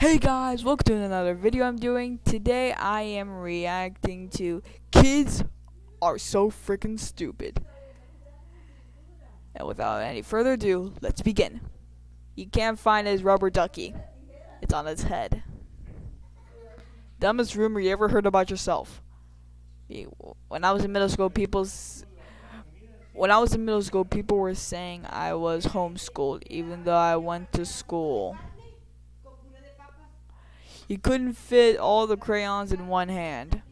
Hey guys, welcome to another video I'm doing. Today I am reacting to Kids Are So Freaking Stupid. And without any further ado, let's begin. You can't find his rubber ducky. It's on his head. Dumbest rumor you ever heard about yourself. When I was in middle school, people were saying I was homeschooled even though I went to school. You couldn't fit all the crayons in one hand.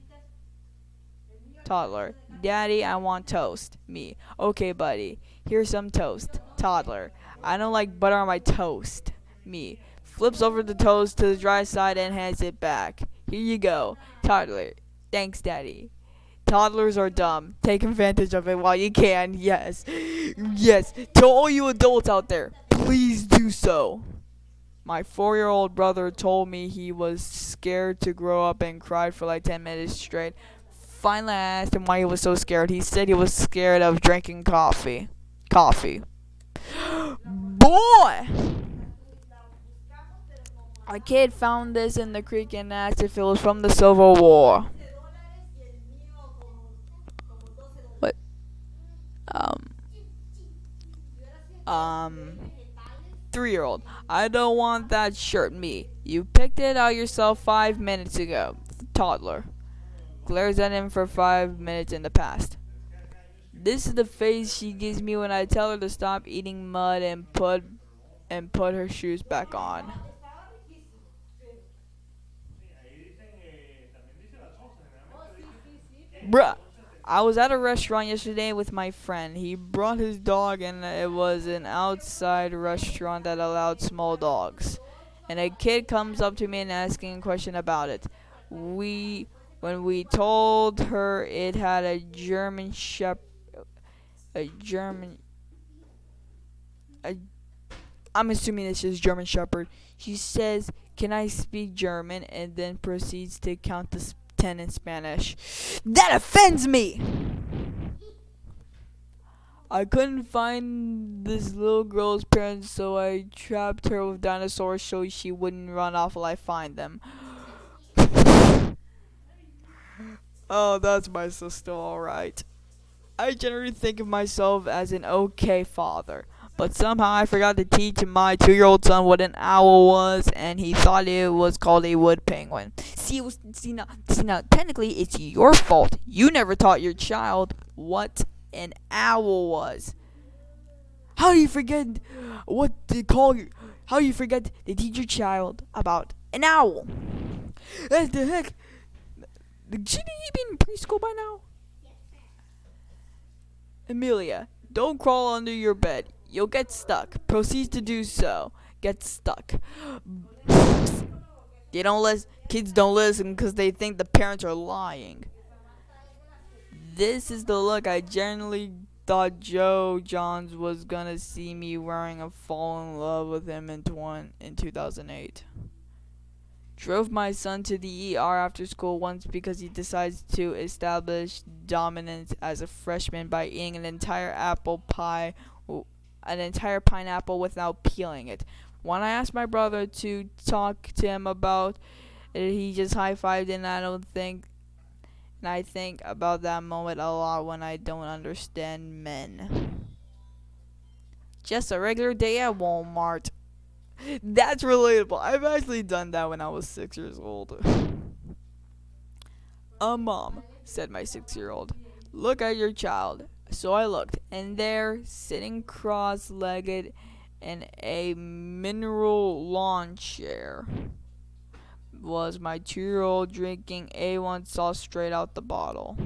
Toddler. Daddy, I want toast. Me. Okay, buddy. Here's some toast. Toddler. I don't like butter on my toast. Me. Flips over the toast to the dry side and hands it back. Here you go. Toddler. Thanks, Daddy. Toddlers are dumb. Take advantage of it while you can. Yes. Yes. To all you adults out there, please do so. My 4-year-old brother told me he was scared to grow up and cried for like 10 minutes straight. Finally, I asked him why he was so scared. He said he was scared of drinking coffee. Coffee. Boy! A kid found this in the creek and asked if it was from the Civil War. What? Um... 3-year-old. I don't want that shirt. Me. You picked it out yourself 5 minutes ago. Toddler. Glares at him for 5 minutes in the past. This is the face she gives me when I tell her to stop eating mud and put her shoes back on. Bruh. I was at a restaurant yesterday with my friend. He brought his dog and it was an outside restaurant that allowed small dogs. And a kid comes up to me and asking a question about it. When we told her it had a German I'm assuming this is German Shepherd. She says, "Can I speak German?" and then proceeds to count to 10 in Spanish. That offends me! I couldn't find this little girl's parents, so I trapped her with dinosaurs so she wouldn't run off while I find them. Oh, that's my sister, alright. I generally think of myself as an okay father, but somehow I forgot to teach my 2-year-old son what an owl was, and he thought it was called a wood penguin. See, now, technically it's your fault. You never taught your child what an owl was. How do you forget what to call you? How do you forget to teach your child about an owl? What the heck? Shouldn't he be in preschool by now? Amelia, don't crawl under your bed. You'll get stuck. Proceeds to do so. Get stuck. Kids don't listen because they think the parents are lying. This is the look I generally thought Joe Johns was gonna see me wearing and fall in love with him in 2008. Drove my son to the ER after school once because he decides to establish dominance as a freshman by eating an entire pineapple without peeling it. When I asked my brother to talk to him about it, he just high-fived, and I think about that moment a lot when I don't understand men. Just a regular day at Walmart. That's relatable. I've actually done that when I was 6 years old. Mom, said my 6-year-old, look at your child. So I looked, and there, sitting cross-legged in a mineral lawn chair, was my 2-year-old drinking A1 sauce straight out the bottle.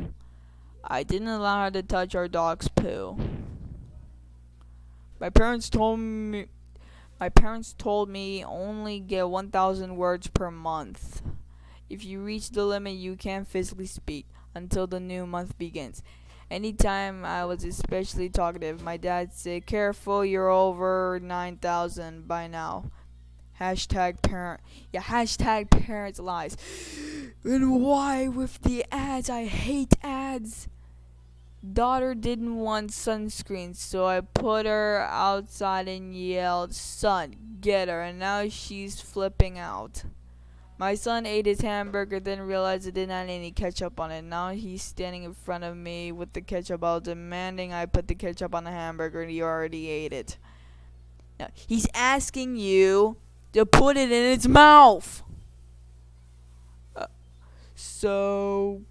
I didn't allow her to touch our dog's poo. My parents told me only get 1,000 words per month. If you reach the limit, you can't physically speak until the new month begins. Anytime I was especially talkative, my dad said, "Careful, you're over 9,000 by now." Hashtag parents lies. And why with the ads? I hate ads. Daughter didn't want sunscreen, so I put her outside and yelled, "Son, get her," and now she's flipping out. My son ate his hamburger, then realized it didn't have any ketchup on it. Now he's standing in front of me with the ketchup bottle, demanding I put the ketchup on the hamburger, and he already ate it. Now, he's asking you to put it in its mouth. So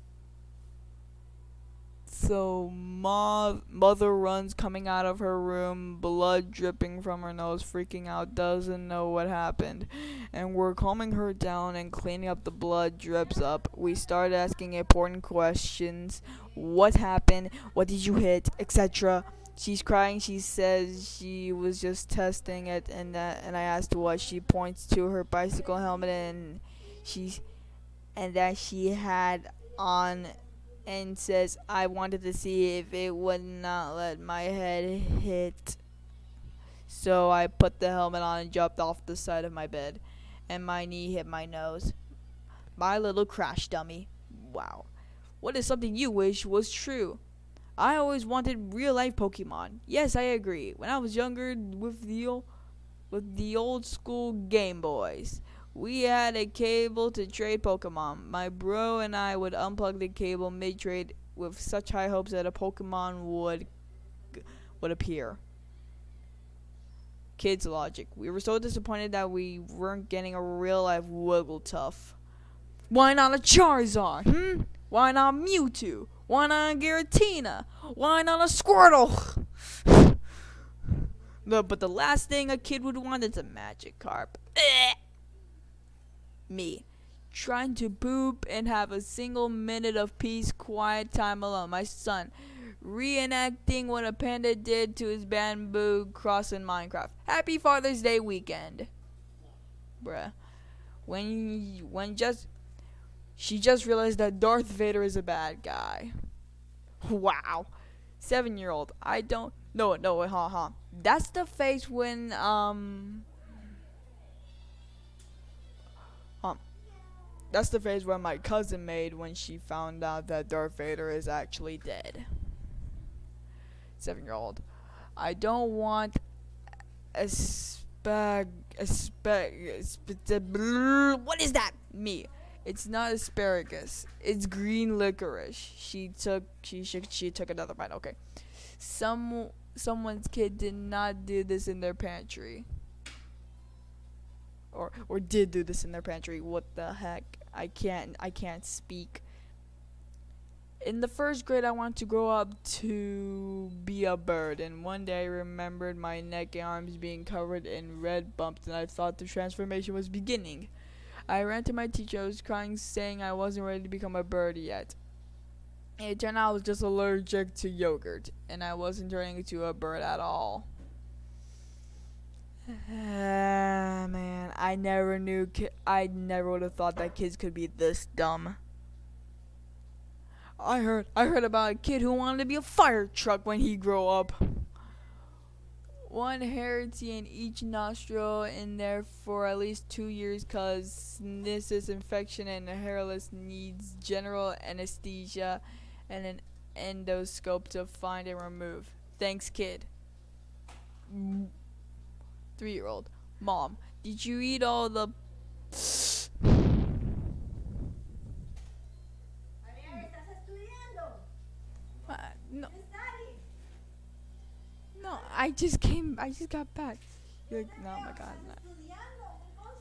mother runs, coming out of her room, blood dripping from her nose, freaking out, doesn't know what happened. And we're calming her down and cleaning up the blood drips up. We start asking important questions. What happened? What did you hit? Etc. She's crying. She says she was just testing it, and I asked what. She points to her bicycle helmet that she had on, and says I wanted to see if it would not let my head hit. So I put the helmet on and jumped off the side of my bed, and my knee hit my nose. My little crash dummy. Wow. What is something you wish was true? I always wanted real life Pokemon. Yes, I agree. When I was younger, with the old school Game Boys, we had a cable to trade Pokemon. My bro and I would unplug the cable mid-trade with such high hopes that a Pokemon would appear. Kids logic. We were so disappointed that we weren't getting a real life Wigglytuff. Why not a Charizard? Why not Mewtwo? Why not a Giratina? Why not a Squirtle? No, but the last thing a kid would want is a Magikarp. Me, trying to poop and have a single minute of peace, quiet time alone. My son, reenacting what a panda did to his bamboo cross in Minecraft. Happy Father's Day weekend. Bruh. She just realized that Darth Vader is a bad guy. Wow. 7-year-old. I don't. No, wait, That's the face when, That's the face where my cousin made when she found out that Darth Vader is actually dead. 7-year-old. I don't want what is that? Me. It's not asparagus. It's green licorice. She took another bite. Okay. Someone's kid did not do this in their pantry. Or did do this in their pantry. What the heck? I can't speak. In the first grade, I wanted to grow up to be a bird, and one day I remembered my neck and arms being covered in red bumps, and I thought the transformation was beginning. I ran to my teacher. I was crying, saying I wasn't ready to become a bird yet. It turned out I was just allergic to yogurt, and I wasn't turning into a bird at all. Man, I never would have thought that kids could be this dumb. I heard about a kid who wanted to be a fire truck when he grew up. One hairty in each nostril in there for at least 2 years, cause sniffles infection, and hairless needs general anesthesia and an endoscope to find and remove. Thanks, kid. 3-year-old. Mom, did you eat all the... No, I just got back. You're like, no, my God. No.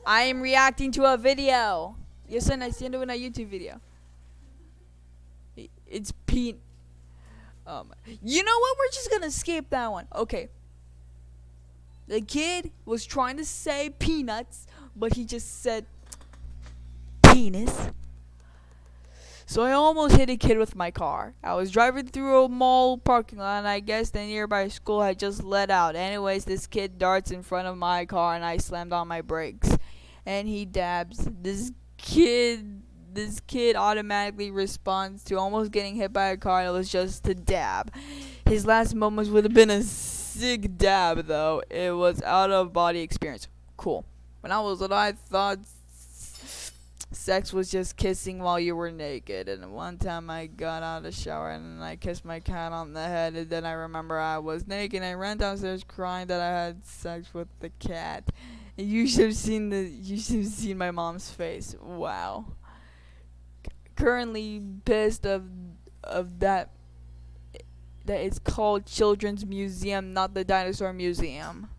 I am reacting to a video. Yes, and I sent it in a YouTube video. It's You know what? We're just gonna skip that one. Okay. The kid was trying to say peanuts, but he just said penis. So I almost hit a kid with my car. I was driving through a mall parking lot, and I guess the nearby school had just let out. Anyways, this kid darts in front of my car, and I slammed on my brakes. And he dabs. This kid automatically responds to almost getting hit by a car, and it was just a dab. His last moments would have been a sick dab, though. It was out of body experience. Cool. When I was little, I thought Sex was just kissing while you were naked. And one time I got out of the shower and I kissed my cat on the head. And then I remember I was naked. And I ran downstairs crying that I had sex with the cat. And you should have seen my mom's face. Wow. Currently pissed of that it's called Children's Museum, not the Dinosaur Museum.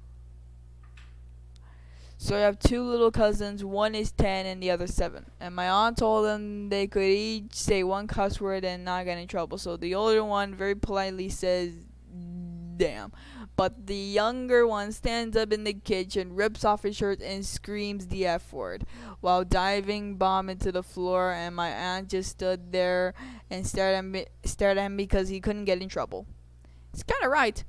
So I have two little cousins. One is 10 and the other 7. And my aunt told them they could each say one cuss word and not get in trouble. So the older one very politely says, damn. But the younger one stands up in the kitchen, rips off his shirt, and screams the F word while diving bomb into the floor. And my aunt just stood there and stared at him because he couldn't get in trouble. It's kind of right.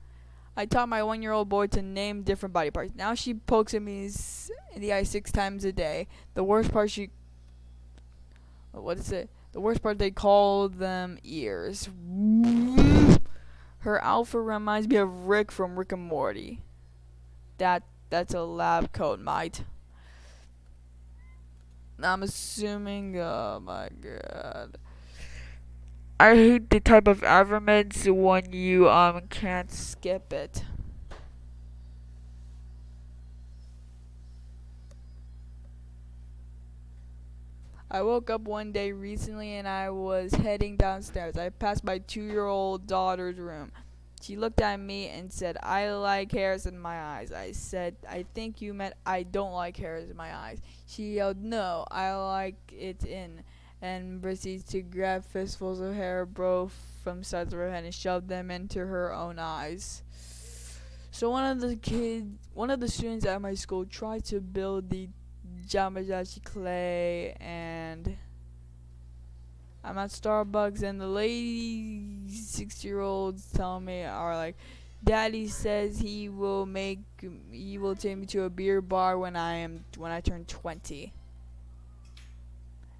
I taught my 1-year-old boy to name different body parts. Now she pokes him in the eye 6 times a day. The worst part what is it? The worst part, they call them ears. Her outfit reminds me of Rick from Rick and Morty. That's a lab coat, mate. I'm assuming. Oh my god. I hate the type of adverments when you can't skip it. I woke up one day recently and I was heading downstairs. I passed my 2-year-old daughter's room. She looked at me and said, I like hairs in my eyes. I said, I think you meant I don't like hairs in my eyes. She yelled, no, I like it in, and proceeds to grab fistfuls of hair both from sides of her head and shove them into her own eyes. So one of the students at my school tried to build the Jamajachi clay, and I'm at Starbucks and the lady 6-year-olds tell me are like, Daddy says he will take me to a beer bar when I turn 20.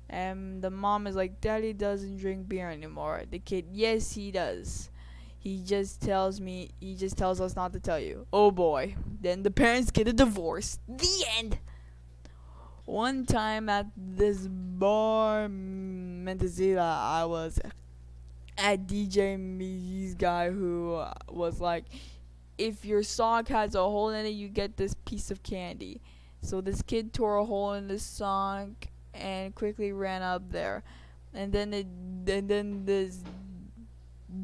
And the mom is like, Daddy doesn't drink beer anymore. The kid, yes he does. He just tells us not to tell you. Oh boy. Then the parents get a divorce. The end. One time at this bar, Mentezila, I was at DJ Mi's guy who was like, if your sock has a hole in it, you get this piece of candy. So this kid tore a hole in the sock and quickly ran up there. And then this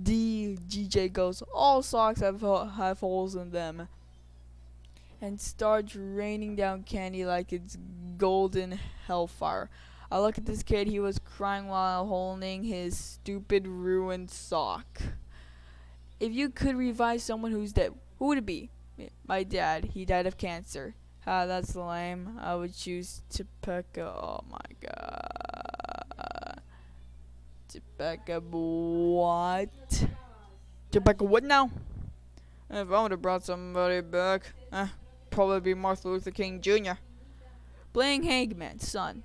DJ goes, all socks have holes in them. And starts raining down candy like it's golden hellfire. I look at this kid, he was crying while holding his stupid ruined sock. If you could revive someone who's dead, who would it be? My dad, he died of cancer. That's lame. I would choose Topeka. Oh my god. Topeka what? Topeka what now? If I would have brought somebody back, probably be Martin Luther King Jr. Playing hangman, son.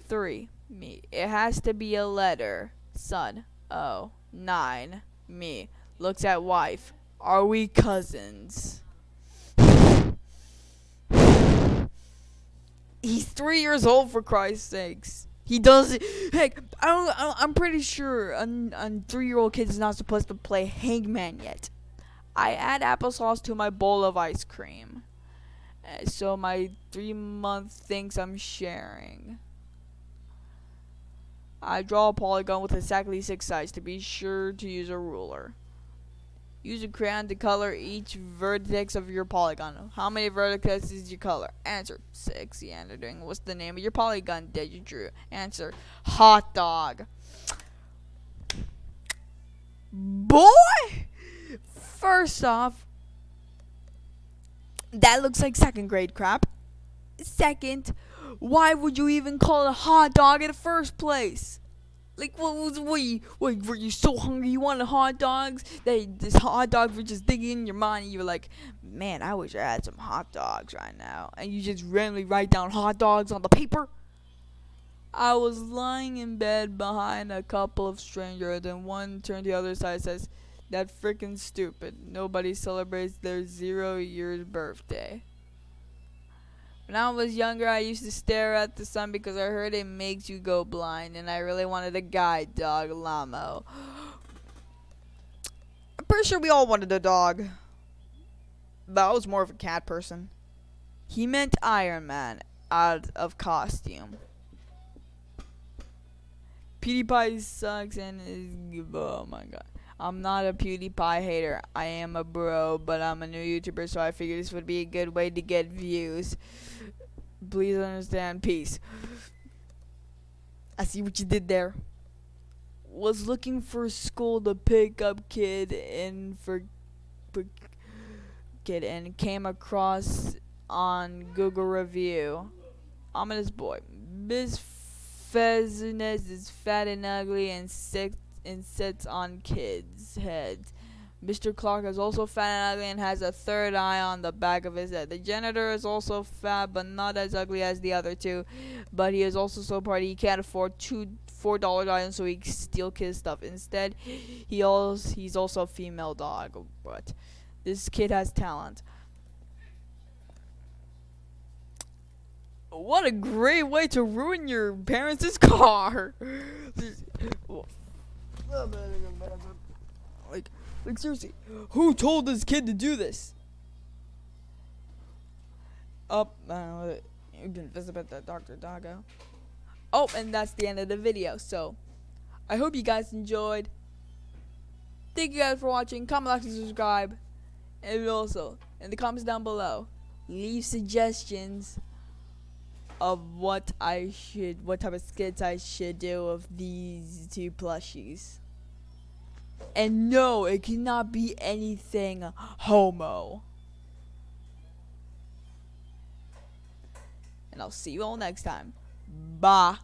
3. Me. It has to be a letter. Son. Oh. 9. Me. Looks at wife. Are we cousins? He's 3 years old, for Christ's sakes. He does it. Heck, I'm pretty sure a 3-year-old kid is not supposed to play hangman yet. I add applesauce to my bowl of ice cream. So my 3-month thinks I'm sharing. I draw a polygon with exactly 6 sides to be sure to use a ruler. Use a crayon to color each vertex of your polygon. How many vertices did you color? Answer, 6. Yeah, they're doing, what's the name of your polygon that you drew? Answer, hot dog. Boy! First off, that looks like 2nd grade crap. Second, why would you even call it a hot dog in the first place? Like, were you so hungry you wanted hot dogs? This hot dogs were just digging in your mind and you were like, man, I wish I had some hot dogs right now. And you just randomly write down hot dogs on the paper? I was lying in bed behind a couple of strangers and one turned to the other side and says, that freaking stupid. Nobody celebrates their 0 years birthday. When I was younger, I used to stare at the sun because I heard it makes you go blind, and I really wanted a guide dog, Lamo. I'm pretty sure we all wanted a dog. But I was more of a cat person. He meant Iron Man out of costume. PewDiePie sucks and is. Oh my god. I'm not a PewDiePie hater. I am a bro, but I'm a new YouTuber, so I figured this would be a good way to get views. Please understand. Peace. I see what you did there. Was looking for school to pick up kid and came across on Google review. Ominous boy. Miss Fezunez is fat and ugly and sits on kids' heads. Mr. Clark is also fat and ugly and has a third eye on the back of his head. The janitor is also fat but not as ugly as the other two. But he is also so poor he can't afford $4 items, so he steal kids' stuff. Instead, he's also a female dog. But this kid has talent. What a great way to ruin your parents' car. Like seriously, who told this kid to do this? You've been visited by Dr. Doggo. Oh, and that's the end of the video. So, I hope you guys enjoyed. Thank you guys for watching. Comment, like, and subscribe. And also, in the comments down below, leave suggestions of what type of skits I should do of these two plushies. And no, it cannot be anything homo. And I'll see you all next time. Bye.